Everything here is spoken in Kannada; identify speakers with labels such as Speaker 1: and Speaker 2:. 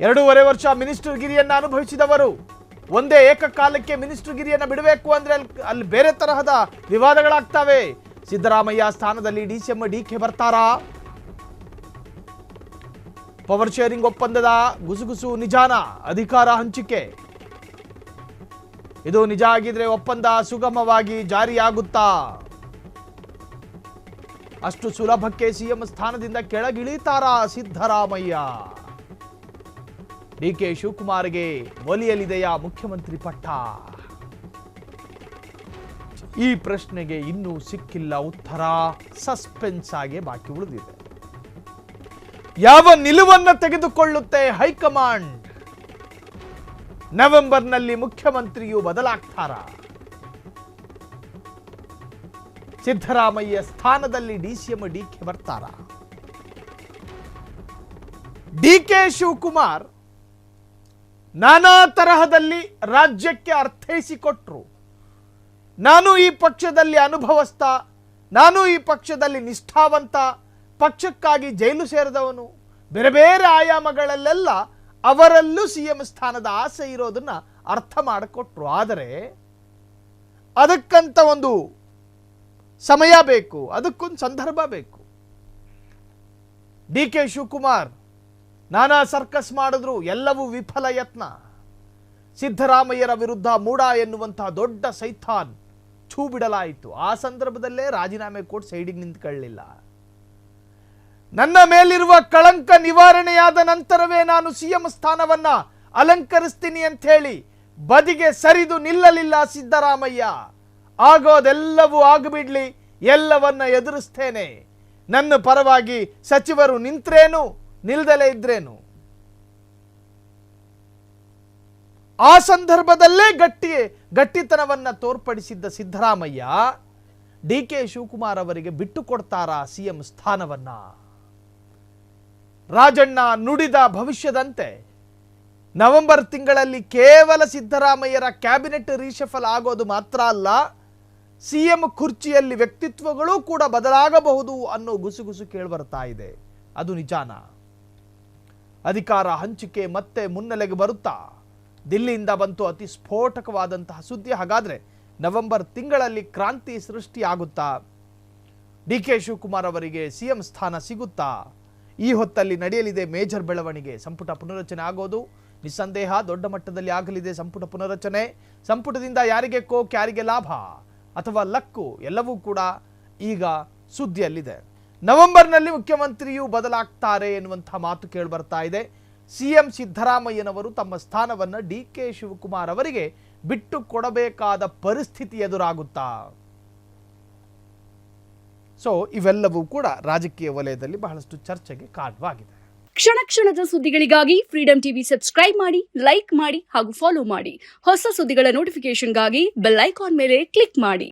Speaker 1: 2.5 ವರ್ಷ ಮಿನಿಸ್ಟರ್ ಗಿರಿಯನ್ನು ಅನುಭವಿಸಿದವರು ಒಂದೇ ಏಕಕಾಲಕ್ಕೆ ಮಿನಿಸ್ಟರ್ ಗಿರಿಯನ್ನು ಬಿಡಬೇಕು ಅಂದ್ರೆ ಅಲ್ಲಿ ಬೇರೆ ತರಹದ ವಿವಾದಗಳಾಗ್ತವೆ. ಸಿದ್ದರಾಮಯ್ಯ ಸ್ಥಾನದಲ್ಲಿ ಡಿಸಿಎಂ ಡಿಕೆ ಬರ್ತಾರಾ? ಪವರ್ ಶೇರಿಂಗ್ ಒಪ್ಪಂದದ ಗುಸುಗುಸು ನಿಜಾನ? ಅಧಿಕಾರ ಹಂಚಿಕೆ ಇದು ನಿಜ ಆಗಿದ್ರೆ ಒಪ್ಪಂದ ಸುಗಮವಾಗಿ ಜಾರಿಯಾಗುತ್ತಾ? ಅಷ್ಟು ಸುಲಭಕ್ಕೆ ಸಿಎಂ ಸ್ಥಾನದಿಂದ ಕೆಳಗಿಳಿತಾರಾ ಸಿದ್ದರಾಮಯ್ಯ? ಡಿಕೆ ಶಿವಕುಮಾರ್ಗೆ ಒಲಿಯಲಿದೆಯಾ ಮುಖ್ಯಮಂತ್ರಿ ಪಟ್ಟ? ಈ ಪ್ರಶ್ನೆಗೆ ಇನ್ನೂ ಸಿಕ್ಕಿಲ್ಲ ಉತ್ತರ. ಸಸ್ಪೆನ್ಸ್ ಆಗಿ ಬಾಕಿ ಉಳಿದಿದೆ. ಯಾವ ನಿಲುವನ್ನು ತೆಗೆದುಕೊಳ್ಳುತ್ತೆ ಹೈಕಮಾಂಡ್? ನವೆಂಬರ್ನಲ್ಲಿ ಮುಖ್ಯಮಂತ್ರಿಯು ಬದಲಾಗ್ತಾರ? ಸಿದ್ದರಾಮಯ್ಯ ಸ್ಥಾನದಲ್ಲಿ ಡಿಸಿಎಂ ಡಿಕೆ ಬರ್ತಾರ? ಡಿಕೆ ಶಿವಕುಮಾರ್ ನಾನಾ ತರಹದಲ್ಲಿ ರಾಜ್ಯಕ್ಕೆ ಅರ್ಥೈಸಿಕೊಟ್ರು. ನಾನು ಈ ಪಕ್ಷದಲ್ಲಿ ಅನುಭವಸ್ಥ, ನಾನು ಈ ಪಕ್ಷದಲ್ಲಿ ನಿಷ್ಠಾವಂತ, ಪಕ್ಷಕ್ಕಾಗಿ ಜೈಲು ಸೇರಿದವನು, ಬೇರೆ ಬೇರೆ ಆಯಾಮಗಳಲ್ಲೆಲ್ಲ ಅವರಲ್ಲೂ ಸಿಎಂ ಸ್ಥಾನದ ಆಸೆ ಇರೋದನ್ನ ಅರ್ಥ ಮಾಡಿಕೊಟ್ರು. ಆದರೆ ಅದಕ್ಕಂತ ಒಂದು ಸಮಯ ಬೇಕು, ಅದಕ್ಕೊಂದು ಸಂದರ್ಭ ಬೇಕು. ಡಿಕೆ ಶಿವಕುಮಾರ್ ನಾನಾ ಸರ್ಕಸ್ ಮಾಡಿದ್ರು, ಎಲ್ಲವೂ ವಿಫಲ ಯತ್ನ. ಸಿದ್ದರಾಮಯ್ಯರ ವಿರುದ್ಧ ಮೂಡ ಎನ್ನುವಂತಹ ದೊಡ್ಡ ಸೈತಾನ್ ಛೂ ಬಿಡಲಾಯಿತು. ಆ ಸಂದರ್ಭದಲ್ಲೇ ರಾಜೀನಾಮೆ ಕೊಟ್ಟು ಸೈಡಿಗೆ ನಿಂತ್ಕೊಳ್ಳಲಿಲ್ಲ. ನನ್ನ ಮೇಲಿರುವ ಕಳಂಕ ನಿವಾರಣೆಯಾದ ನಂತರವೇ ನಾನು ಸಿಎಂ ಸ್ಥಾನವನ್ನ ಅಲಂಕರಿಸ್ತೀನಿ ಅಂತ ಹೇಳಿ ಬದಿಗೆ ಸರಿದು ನಿಲ್ಲಲಿಲ್ಲ ಸಿದ್ದರಾಮಯ್ಯ. ಆಗೋದೆಲ್ಲವೂ ಆಗಿಬಿಡ್ಲಿ, ಎಲ್ಲವನ್ನ ಎದುರಿಸ್ತೇನೆ, ನನ್ನ ಪರವಾಗಿ ಸಚಿವರು ನಿಂತ್ರೇನು ನಿಲ್ದಲೇ ಇದ್ರೇನು. ಆ ಸಂದರ್ಭದಲ್ಲೇ ಗಟ್ಟಿತನವನ್ನ ತೋರ್ಪಡಿಸಿದ್ದ ಸಿದ್ದರಾಮಯ್ಯ ಡಿಕೆ ಶಿವಕುಮಾರ್ ಅವರಿಗೆ ಬಿಟ್ಟು ಕೊಡ್ತಾರಾ ಸಿಎಂ ಸ್ಥಾನವನ್ನ? ರಾಜಣ್ಣ ನುಡಿದ ಭವಿಷ್ಯದಂತೆ ನವೆಂಬರ್ ತಿಂಗಳಲ್ಲಿ ಕೇವಲ ಸಿದ್ದರಾಮಯ್ಯರ ಕ್ಯಾಬಿನೆಟ್ ರೀಶಫಲ್ ಆಗೋದು ಮಾತ್ರ ಅಲ್ಲ, ಸಿಎಂ ಕುರ್ಚಿಯಲ್ಲಿ ವ್ಯಕ್ತಿತ್ವಗಳು ಕೂಡ ಬದಲಾಗಬಹುದು ಅನ್ನೋ ಗುಸುಗುಸು ಕೇಳಿಬರ್ತಾ ಇದೆ. ಅದು ನಿಜಾನ? ಅಧಿಕಾರ ಹಂಚಿಕೆ ಮತ್ತೆ ಮುನ್ನೆಲೆಗೆ ಬರುತ್ತಾ? ದಿಲ್ಲಿಯಿಂದ ಬಂತು ಅತಿ ಸ್ಫೋಟಕವಾದಂತಹ ಸುದ್ದಿ. ಹಾಗಾದ್ರೆ ನವೆಂಬರ್ ತಿಂಗಳಲ್ಲಿ ಕ್ರಾಂತಿ ಸೃಷ್ಟಿಯಾಗುತ್ತಾ? ಡಿಕೆ ಶಿವಕುಮಾರ್ ಅವರಿಗೆ ಸಿಎಂ ಸ್ಥಾನ ಸಿಗುತ್ತಾ? ಈ ಹೊತ್ತಲ್ಲಿ ನಡೆಯಲಿದೆ ಮೇಜರ್ ಬೆಳವಣಿಗೆ. ಸಂಪುಟ ಪುನರಚನೆ ಆಗೋದು ನಿಸ್ಸಂದೇಹ ದೊಡ್ಡ ಮಟ್ಟದಲ್ಲಿ ಆಗಲಿದೆ. ಸಂಪುಟ ಪುನರಚನೆ, ಸಂಪುಟದಿಂದ ಯಾರಿಗೆ ಕೋಕ್, ಯಾರಿಗೆ ಲಾಭ ಅಥವಾ ಲಕ್ಕು, ಎಲ್ಲವೂ ಕೂಡ ಈಗ ಸುದ್ದಿಯಲ್ಲಿದೆ. ನವೆಂಬರ್ನಲ್ಲಿ ಮುಖ್ಯಮಂತ್ರಿಯು ಬದಲಾಗ್ತಾರೆ ಎನ್ನುವಂತಹ ಮಾತು ಕೇಳಿ ಬರ್ತಾ ಇದೆ. ಸಿಎಂ ಸಿದ್ದರಾಮಯ್ಯನವರು ತಮ್ಮ ಸ್ಥಾನವನ್ನ ಡಿಕೆ ಶಿವಕುಮಾರ್ ಅವರಿಗೆ ಬಿಟ್ಟು ಕೊಡಬೇಕಾದ ಪರಿಸ್ಥಿತಿ ಎದುರಾಗುತ್ತಾ? ಸೊ ಇವೆಲ್ಲವೂ ಕೂಡ ರಾಜಕೀಯ ವಲಯದಲ್ಲಿ ಬಹಳಷ್ಟು ಚರ್ಚೆಗೆ ಕಾರಣವಾಗಿದೆ.
Speaker 2: ಕ್ಷಣ ಕ್ಷಣದ ಸುದ್ದಿಗಳಿಗಾಗಿ ಫ್ರೀಡಂ ಟಿವಿ ಸಬ್ಸ್ಕ್ರೈಬ್ ಮಾಡಿ, ಲೈಕ್ ಮಾಡಿ ಹಾಗೂ ಫಾಲೋ ಮಾಡಿ. ಹೊಸ ಸುದ್ದಿಗಳ ನೋಟಿಫಿಕೇಶನ್ಗಾಗಿ ಬೆಲ್ ಐಕಾನ್ ಮೇಲೆ ಕ್ಲಿಕ್ ಮಾಡಿ.